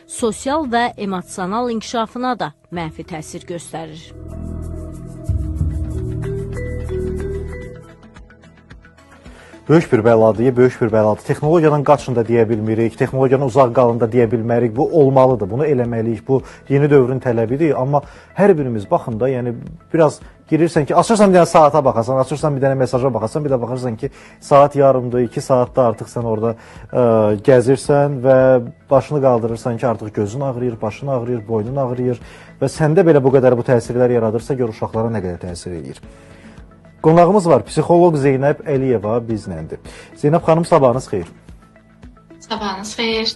sosial və emosional inkişafına da mənfi təsir göstərir. Böyük bir bəladır, böyük bir bəladır. Texnologiyadan qaçın da deyə bilmirik, texnologiyadan uzaq qalın da deyə bilmərik. Bu olmalıdır, bunu eləməliyik. Bu yeni dövrün tələbidir. Amma hər birimiz baxın da, yəni biraz girirsən ki, açırsan bir dənə saata baxasan, açırsan bir dənə mesaja baxasan, bir də baxırsan ki, saat yarımdır, 2 saatda artıq sən orada gəzirsən və başını qaldırırsan ki, artıq gözün ağrıyır, başın ağrıyır, boynun ağrıyır və səndə belə bu qədər bu təsirlər yaradırsa, gör uşaqlara nə qədər təsir edir. Qonağımız var, psixoloq Zeynəb Əliyeva bizləndir. Zeynəb xanım, sabahınız xeyir. Sabahınız xeyir.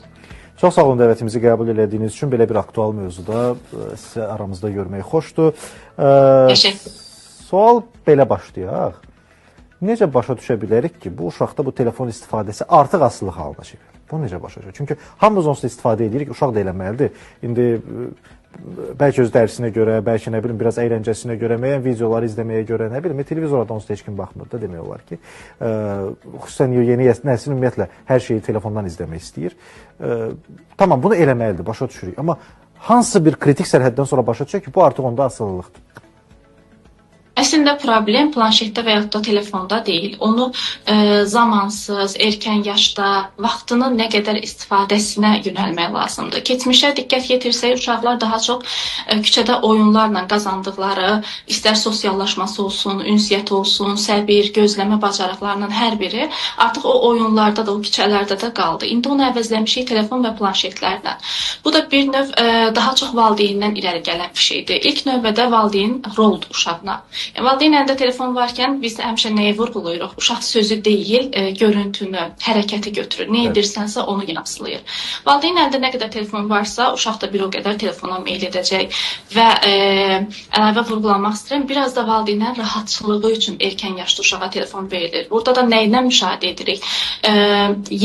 Çox sağ olun dəvətimizi qəbul edədiyiniz üçün. Belə bir aktual mövzuda sizi aramızda görmək xoşdur. Sual belə başlayaq. Necə başa düşə bilərik ki, bu uşaqda bu telefon istifadəsi artıq asılılıq halına çevrilir? Bu necə başa düşür? Çünki hamımız onsuz istifadə edirik, uşaq da eləməlidir. İndi bəlkə öz dərsinə görə, bəlkə nə bilim, biraz əyləncəsinə görə, müəyyən videoları izləməyə görə, nə bilim, televizorda onsuz heç kim baxmır da demək olar ki. Xüsusən yeni nəsil ümumiyyətlə hər şeyi telefondan izləmək istəyir. Tamam, bunu eləməlidir, başa düşürük. Amma hansı bir kritik sərhəddən sonra başa düşür ki, bu artıq onda asılılıqdır? Əslində problem planşetdə və yaxud da telefonda deyil. Onu zamansız, erkən yaşda, vaxtının nə qədər istifadəsinə yönəlmək lazımdır. Keçmişə diqqət yetirsək, uşaqlar daha çox küçədə oyunlarla qazandıqları, istər sosiallaşması olsun, ünsiyyət olsun, səbir, gözləmə bacarıqlarının hər biri artıq o oyunlarda da, o küçələrdə də qaldı. İndi onu əvəzləmişik telefon və planşetlərlə. Bu da bir növ daha çox valideyndən irəli gələn bir şeydir. İlk növbədə valideyn roldur uşağına. Valideyn əlində telefon varkən biz həmişə nəyi vurğulayırıq? Uşaq sözü deyil, görüntünü, hərəkəti götürür. Nə edirsənsə onu yansılayır. Valideyn əlində nə qədər telefon varsa, uşaq da bir o qədər telefona meyl edəcək. Və əlavə vurğulamaq istəyirəm, biraz da valideynlərin rahatçılığı üçün erkən yaşda uşağa telefon verilir. Burada da nəyindən müşahidə edirik?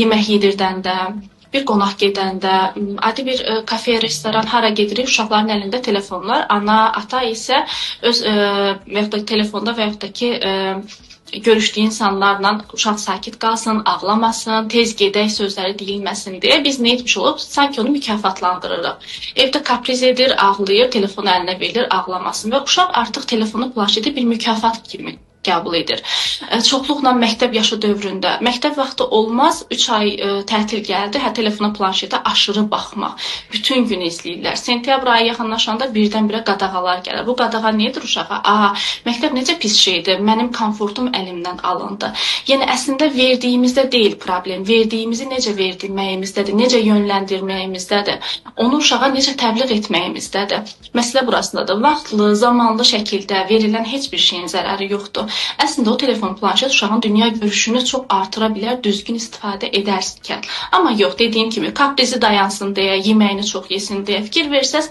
Yemək yedirdəndə, bir qonaq gedəndə, adi bir kafe, restoran, hara gedirik, uşaqların əlində telefonlar, ana, ata isə öz və yaxud da telefonda və yaxud da ki, görüşdüyü insanlarla uşaq sakit qalsın, ağlamasın, tez gedək sözləri deyilməsin deyə biz nə etmiş olub? Sanki onu mükafatlandırırıq. Evdə kapriz edir, ağlayır, telefonu əlinə verilir, ağlamasın və uşaq artıq telefonu, planşeti bir mükafat kimi qəbul edir. Çoxluqla məktəb yaşı dövründə, məktəb vaxtı olmaz, 3 ay tətil gəldi, telefona, planşetə aşırı baxmaq. Bütün gün izləyirlər. Sentyabr ayı yaxınlaşanda birdən-birə qadağalar gəlir. Bu qadağa nedir uşağa? Məktəb necə pis şeydir, mənim komfortum əlimdən alındı. Yəni, əslində verdiyimizdə deyil problem, verdiyimizi necə verdirməyimizdədir, necə yönləndirməyimizdədir, onu uşağa necə təbliğ etməyimizdədir. Məsələ burasındadır. Vaxtlı, zamanlı şəkildə verilən heç bir şeyin zərəri yoxdur. Əslində o telefon, planşet uşağın dünya görüşünü çox artıra bilər, düzgün istifadə edərkən. Amma yox, dediyim kimi, kaprizi dayansın deyə, yeməyini çox yesin deyə fikir versəz,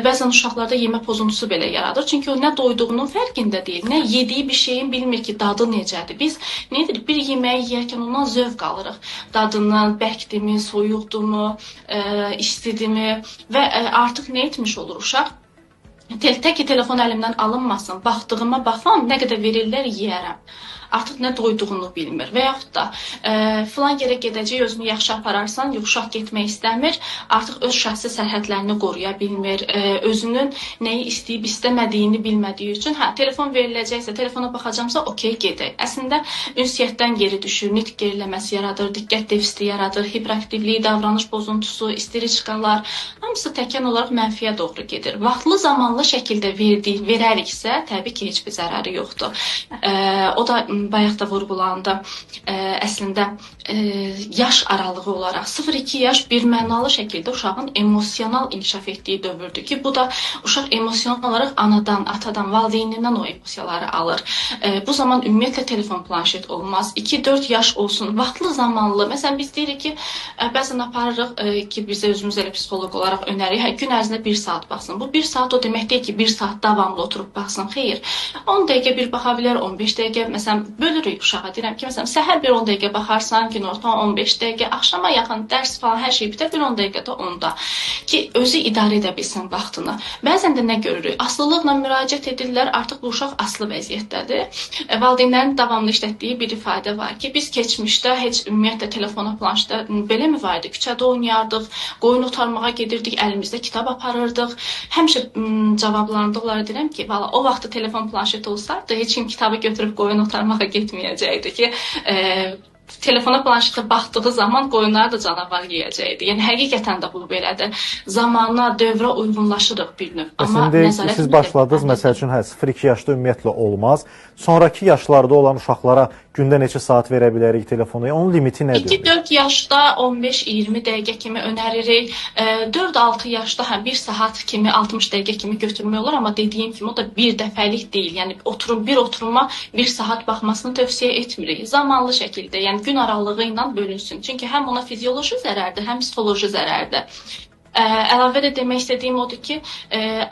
bəzən uşaqlarda yemə pozuntusu belə yaradır. Çünki o nə doyduğunun fərqində deyil, nə yediyi bir şeyin bilmir ki, dadı necədir. Biz nə edirik? Bir yeməyi yeyərkən ondan zövq alırıq. Dadından, bərkdimi, soyuqdumu, istidimi və artıq nə etmiş olur uşaq? Tək ki, telefon əlimdən alınmasın, baxdığıma baxam, nə qədər verirlər, yeyərəm. Artıq nə doyduğunu bilmir. Və yaxud da filan yerə gedəcək, özünü yaxşı apararsan, yox, uşaq getmək istəmir, artıq öz şəxsi sərhədlərini qoruya bilmir, özünün nəyi istəyib istəmədiyini bilmədiyi üçün, telefon veriləcəksə, telefona baxacamsa, okey, gedək. Əslində, ünsiyyətdən geri düşür, nitq geriləməsi yaradır, diqqət defisiti yaradır, hiperaktivlik, davranış pozuntusu, isteriçkalar, hamısı təkən olaraq mənfiyə doğru gedir. Vaxtlı, zamanlı şəkildə verəriksə, təbii ki, heç bir zərəri yoxdur. O da bayaq da vurğulandı. Əslində, yaş aralığı olaraq 0-2 yaş bir mənalı şəkildə uşağın emosional inkişaf etdiyi dövrdür ki, bu da uşaq emosional olaraq anadan, atadan, valideynindən o emosiyaları alır. Bu zaman ümumiyyətlə telefon, planşet olmaz. 2-4 yaş olsun, vaxtlı, zamanlı. Məsələn, biz deyirik ki, bəzən aparırıq ki, bizə özümüz elə psixoloq olaraq önərik, gün ərzində 1 saat baxsın. Bu 1 saat o demək deyil ki, 1 saat davamlı oturub baxsın. Xeyr, 10 dəqiqə bir baxa bilər, 15 dəqiqə, məsələn, bölürük uşağa. Deyirəm ki, məsələn, səhər bir 10 dəqiqə baxarsan, günorta 15 dəqiqə, axşama yaxın dərs falan hər şey bitər, bir 10 dəqiqə də onda. ki, özü idarə edə bilsin vaxtını. Bəzən də nə görürük? Asılılıqla müraciət edirlər, artıq bu uşaq asılı vəziyyətdədir. Valideynlərin davamlı işlətdiyi bir ifadə var ki, biz keçmişdə heç ümumiyyətlə telefona, planşetə belə mi vardı? Küçədə oynayardıq, qoyun otarmağa gedirdik, əlimizdə kitab aparırdıq. Həmişə cavablarında onlara deyirəm ki, valla o vaxtda telefon, planşet olsaydı, heç kim kitabı götürüb qoyun otarmağa getməyəcəkdi ki, telefona, planşetə baxdığı zaman qoyunlar da canavar yeyəcəkdi. Yəni həqiqətən də bu belədir. Zamana, dövrə uyğunlaşırıq bir növ. Amma nəzarət siz başladınız, məsəl üçün 0-2 yaşda ümumiyyətlə olmaz. Sonrakı yaşlarda olan uşaqlara gündə neçə saat verə bilərik telefonu? Onun limiti nədir? 2-4 yaşda 15-20 dəqiqə kimi önəririk. 4-6 yaşda 1 saat kimi, 60 dəqiqə kimi götürmək olur, amma dediyim kimi o da bir dəfəlik deyil. Yəni bir oturuma 1 saat baxmasını tövsiyə etmirik. Zamanlı şəkildə, yəni gün aralığı ilə bölünsün. Çünki həm ona fizioloji zərərdir, həm psixoloji zərərdir. Əlavə də demək istədiyim odur ki,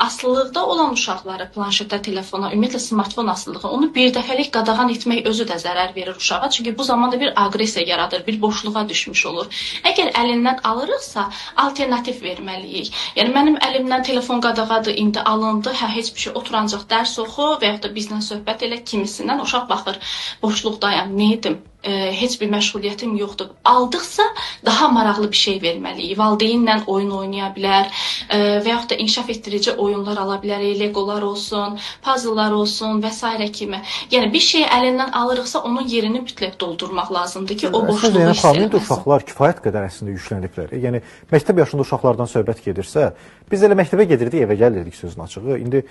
asılılıqda olan uşaqları planşetə, telefona, ümumiyyətlə smartfon asılılığı, onu bir dəfəlik qadağan etmək özü də zərər verir uşağa. Çünki bu zamanda bir aqressiya yaradır, bir boşluğa düşmüş olur. Əgər əlindən alırıqsa, alternativ verməliyik. Yəni mənim əlimdən telefon qadağadır, indi alındı, heç bir şey, otur ancaq dərs oxu və yaxud da bizlə söhbət elə, kimisindən uşaq baxır, boşluqdayam, nə edim? Heç bir məşğuliyyətim yoxdur. Aldıqsa daha maraqlı bir şey verməliyik. Valideynlə oyun oynaya bilər və yaxud da inkişaf etdirici oyunlar ala bilərik. Legolar olsun, puzzle'lar olsun və s. kimi. Yəni bir şeyi əlindən alırıqsa onun yerini mütləq doldurmaq lazımdır ki, o boşluğu hiss etməsin. Uşaqlar kifayət qədər əslində yükləniblər. Yəni məktəb yaşında uşaqlardan söhbət gedirsə, biz elə məktəbə gedirdik, evə gəlirdik sözün açığı. İndi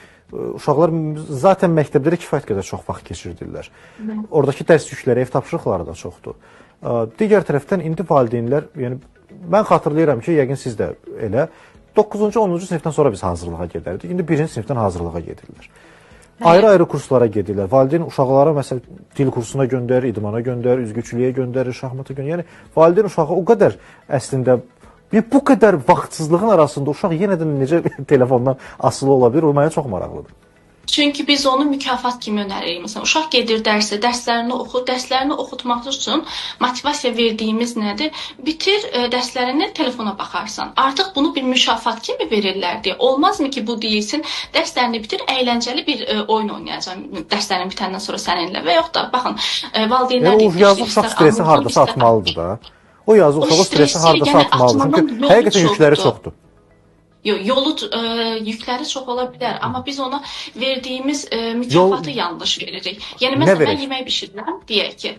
uşaqlar zaten məktəbdə kifayət qədər çox vaxt keçirdirlər. Oradakı dərs yükləri, ev tapşırıqları da çoxdur. Digər tərəfdən indi valideynlər, yəni mən xatırlayıram ki, yəqin siz də elə 9-cu, 10-cu sinifdən sonra biz hazırlığa gedərdik. İndi 1-ci sinifdən hazırlığa gedirlər. Ayrı-ayrı kurslara gedirlər. Valideyn uşaqlara məsələn dil kursuna göndərir, idmana göndərir, üzgüçülüyə göndərir, şahmata göndərir. Yəni valideyn uşağı o qədər əslində bu qədər vaxtsızlığın arasında uşaq yenə də necə telefondan asılı ola bilər? O mənə çox maraqlıdır. Çünki biz onu mükafat kimi önəririk. Məsələn, uşaq gedir dərsə, dərslərini oxu, dərslərini oxutmaq üçün motivasiya verdiyimiz nədir? Bitir dərslərini, telefona baxarsan. Artıq bunu bir mükafat kimi verirlər deyə. Olmazmı ki, bu deyilsin, dərslərini bitir, əyləncəli bir oyun oynayacağam dərslərini bitəndən sonra səninlə və yox da, baxın, valideynlər deyir ki, yazıq uşaq stresi hardasa atmalıdır da. O yazıq uşaq stresi hardasa atmalıdır. Çünki həqiqətən yükləri çoxdur. Yolu yükləri çox ola bilər, amma biz ona verdiyimiz mükafatı yanlış veririk. Yəni məsələn mən yemək bişirirəm, deyək ki,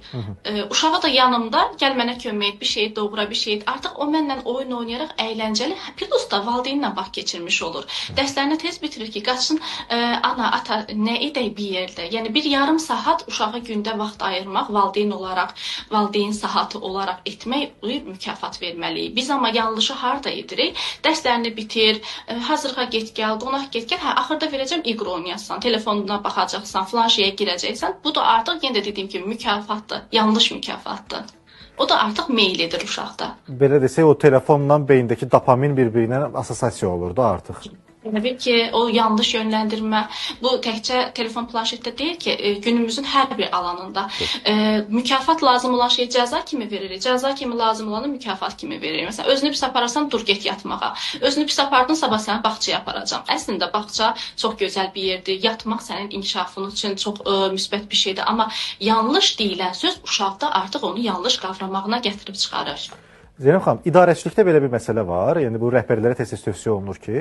uşağa da yanımda gəl mənə kömək et, bir şey doğra, bir şey et. Artıq o mənlə oyun oynayaraq əyləncəli, plus da valideynlə vaxt keçirmiş olur. Dərslərini tez bitirir ki, qaçsın ana, ata, nə edək bir yerdə. Yəni bir yarım saat uşağa gündə vaxt ayırmaq, valideyn olaraq, valideyn saatı olaraq etmək mükafat verməliyik. Biz amma yanlışı harda edirik? Dərslərini bitir, hazırlığa get gəl, qonaq get gəl, axırda verəcəm iqra oynayasan, telefonuna baxacaqsan, flanşiyə girəcəksən. Bu da artıq yenə də dediyim kimi mükafatdır, yanlış mükafatdır. O da artıq meyil edir uşaqda. Belə desək, o telefonla beyindəki dopamin bir-birinə assosiasiya olur da artıq. Təbii ki, o yanlış yönləndirmə, bu təkcə telefon, planşetdə deyil ki, günümüzün hər bir alanında. Mükafat lazım olan şey cəza kimi veririk, cəza kimi lazım olanı mükafat kimi veririk. Məsələn, özünü pis apararsan, dur get yatmağa. Özünü pis apardın, sabah səni bağçaya aparacam. Əslində, bağça çox gözəl bir yerdir, yatmaq sənin inkişafın üçün çox müsbət bir şeydir. Amma yanlış deyilən söz uşaqda artıq onu yanlış qavramağına gətirib çıxarır. Zeynəb xanım, idarəçilikdə belə bir məsələ var. Yəni bu rəhbərlərə tez-tez tövsiyə olunur ki,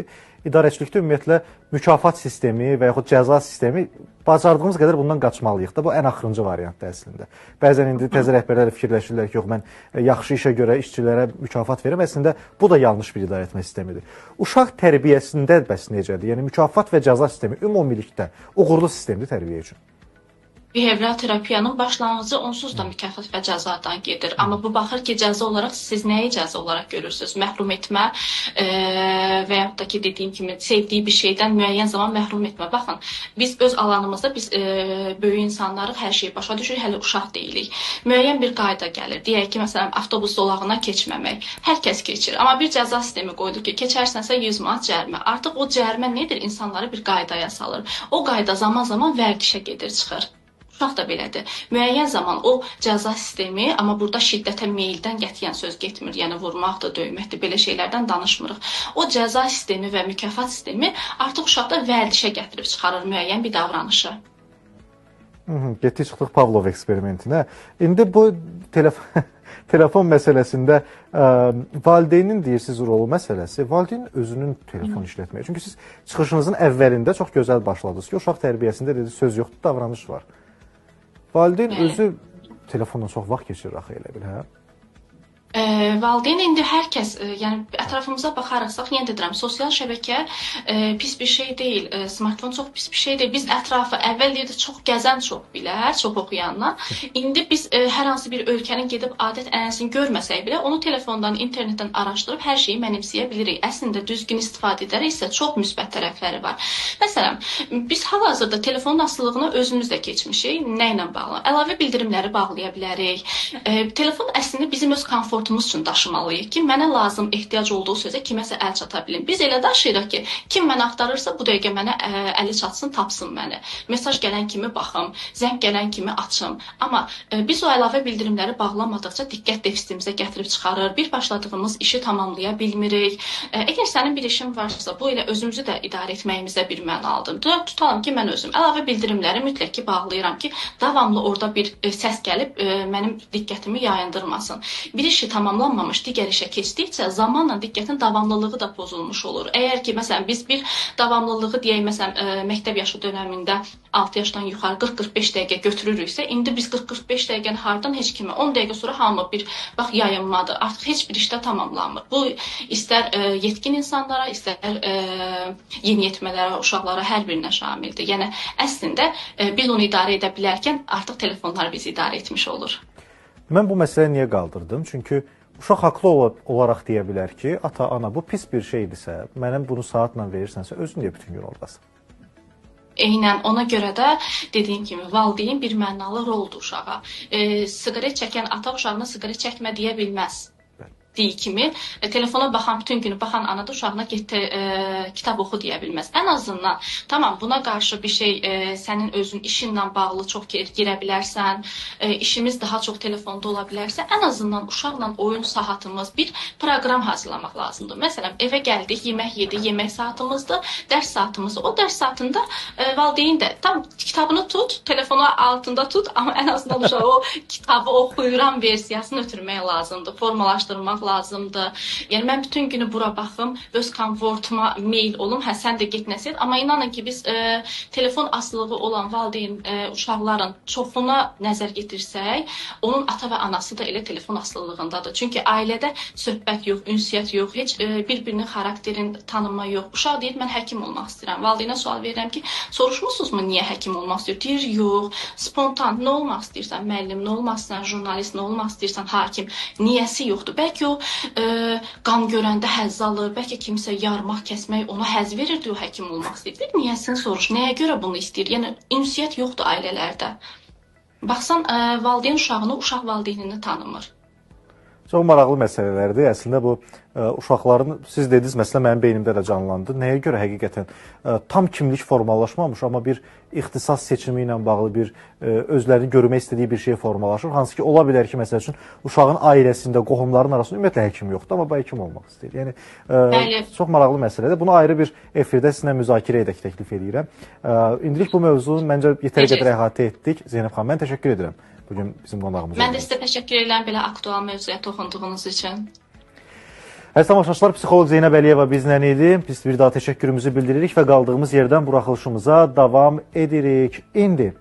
idarəçilikdə ümumiyyətlə mükafat sistemi və yaxud cəza sistemi bacardığımız qədər bundan qaçmalıyıq da. Bu ən axırıncı variantdır əslində. Bəzən indi təzə rəhbərlər fikirləşirlər ki, yox mən yaxşı işə görə işçilərə mükafat verirəm. Əslində bu da yanlış bir idarəetmə sistemidir. Uşaq tərbiyəsində bəs necədir? Yəni mükafat və cəza sistemi ümumilikdə uğurlu sistemdir tərbiyə üçün. Behavioral terapiyanın başlanğıcı onsuz da mükafat və cəzadan gedir. Amma bu baxır ki, cəza olaraq siz nəyi cəza olaraq görürsünüz? Məhrum etmə və yaxud da ki, dediyim kimi sevdiyi bir şeydən müəyyən zaman məhrum etmə. Baxın, biz öz alanımızda biz böyük insanları hər şeyi başa düşürük, hələ uşaq deyilik. Müəyyən bir qayda gəlir. Deyək ki, məsələn, avtobus zolağına keçməmək. Hər kəs keçir. Amma bir cəza sistemi qoyulur ki, keçərsənsə 100 manat cərimə. Artıq o cərimə nədir? İnsanları bir qaydaya salır. O qayda zaman-zaman vərdişə gedir, çıxır. Uşaq da belədir. Müəyyən zaman o cəza sistemi, amma burada şiddətə meyldən qətiyyən söz getmir. Yəni vurmaqdır, döyməkdir, belə şeylərdən danışmırıq. O cəza sistemi və mükafat sistemi artıq uşaqda vərdişə gətirib çıxarır müəyyən bir davranışı. Getdik çıxdıq Pavlov eksperimentinə. İndi bu telefon məsələsində valideynin deyirsiniz rolu məsələsi, valideynin özünün telefon işlətməyi. Çünki siz çıxışınızın əvvəlində çox gözəl başladınız ki, uşaq tərbiyəsində dedi söz yoxdur, davranış var. Valideyn özü telefonla çox vaxt keçirir axı elə bil, hə? Valideyn indi hər kəs, yəni ətrafımıza baxaraqsaq, yenə deyirəm, sosial şəbəkə pis bir şey deyil, smartfon çox pis bir şey deyil. Biz ətrafı əvvəl deyirdi çox gəzən çox bilər, çox oxuyanlar. İndi biz hər hansı bir ölkənin gedib adət-ənənəsini görməsək belə, onu telefondan, internetdən araşdırıb hər şeyi mənimsəyə bilirik. Əslində düzgün istifadə edərəksə çox müsbət tərəfləri var. Məsələn, biz hal-hazırda telefonun asılılığına özümüz də keçmişik. Nə ilə bağlı? Əlavə bildirimləri bağlaya bilərik. Telefon əslində bizim öz komfortumuz üçün daşımalıyıq ki, mənə lazım ehtiyac olduğu sözə kiməsə əl çata bilim. Biz elə daşıyırıq ki, kim məni axtarırsa bu dəqiqə mənə əli çatsın, tapsın məni. Mesaj gələn kimi baxım, zəng gələn kimi açım. Amma biz o əlavə bildirimləri bağlamadıqca diqqət defisitimizə gətirib çıxarır. Bir başladığımız işi tamamlaya bilmirik. Əgər sənin bir işin varsa, bu elə özümüzü də idarə etməyimizə bir mənalıdır. Tutalım ki, mən özüm əlavə bildirimləri mütləq ki bağlayıram ki, davamlı orada bir səs gəlib mənim diqqətimi yayındırmasın. Bir işi tamamlanmamış digər işə keçdikcə zamanla diqqətin davamlılığı da pozulmuş olur. Əgər ki, məsələn, biz bir davamlılığı deyək, məsələn, məktəb yaşı dönəmində 6 yaşdan yuxarı 40-45 dəqiqə götürürüksə, indi biz 40-45 dəqiqəni hardan heç kimə 10 dəqiqə sonra hamı bir bax yayınmadır. Artıq heç bir işdə tamamlanmır. Bu istər yetkin insanlara, istər yeniyetmələrə, uşaqlara hər birinə şamildir. Yəni əslində biz onu idarə edə bilərkən artıq telefonlar bizi idarə etmiş olur. Mən bu məsələyi niyə qaldırdım? Çünki uşaq haqlı olaraq deyə bilər ki, ata, ana, bu pis bir şeydirsə, mənə bunu saatla verirsənsə, özün deyə bütün gün oradasın. Eynən ona görə də dediyim kimi valideyn bir mənalı roldur uşağa. Siqaret çəkən ata uşağına siqaret çəkmə deyə bilməz. Kimi telefona baxan, bütün günü baxan ana da uşağına get kitab oxu deyə bilməz. Ən azından tamam buna qarşı bir şey sənin özün işinlə bağlı çox girə bilərsən, işimiz daha çox telefonda ola bilərsə, ən azından uşaqla oyun saatımız, bir proqram hazırlamaq lazımdır. Məsələn, evə gəldik, yemək yedik, yemək saatımızdır, dərs saatımızdır. O dərs saatında valideyn də tam kitabını tut, telefonu altında tut, amma ən azından uşağı o kitabı oxuyuran versiyasını ötürmək lazımdır, formalaşdırmaq lazımdır. Yəni mən bütün günü bura baxım, öz komfortuma meyl olum, hə sən də get nəsə et. Amma inanın ki biz telefon asılılığı olan valideyn uşaqların çoxuna nəzər yetirsək, onun ata və anası da elə telefon asılılığındadır. Çünki ailədə söhbət yox, ünsiyyət yox, heç bir-birinin xarakterini tanıma yox. Uşaq deyir mən həkim olmaq istəyirəm. Valideynə sual verirəm ki, soruşmusunuzmu niyə həkim olmaq istəyir? Deyir yox. Spontan nə olmaq istəyirsən? Müəllim nə olmaq istəyirsən? Jurnalist nə olmaq istəyirsən? Hakim. Niyəsi yoxdur. Bəlkə o qan görəndə həzz alır, bəlkə kimsə yarmaq, kəsmək ona həzz verirdi, o həkim olmaq istəyir. Niyəsini soruş, nəyə görə bunu istəyir? Yəni ünsiyyət yoxdur ailələrdə. Baxsan, valideyn uşağını, uşaq valideynini tanımır. Çox maraqlı məsələlərdir. Əslində bu uşaqların, siz dediniz, məsələn, mənim beynimdə də canlandı. Nəyə görə həqiqətən tam kimlik formalaşmamış, amma bir ixtisas seçimi ilə bağlı bir özlərini görmək istədiyi bir şey formalaşır. Hansı ki, ola bilər ki, məsəl üçün, uşağın ailəsində, qohumların arasında ümumiyyətlə həkim yoxdur, amma bu həkim olmaq istəyir. Yəni, çox maraqlı məsələdir. Bunu ayrı bir efirdə sizinlə müzakirə edək təklif edirəm. İndilik bu mövzunu məncə yetəri qədər əhatə etdik. Zeynəb xanım, mən təşəkkür edirəm. Bugün bizim qonağımız. Mən də sizə təşəkkür edirəm belə aktual mövzuya toxunduğunuz üçün. Əziz tamaşaçılar, psixoloq Zeynəb Əliyeva bizlə idi. Biz bir daha təşəkkürümüzü bildiririk və qaldığımız yerdən buraxılışımıza davam edirik. İndi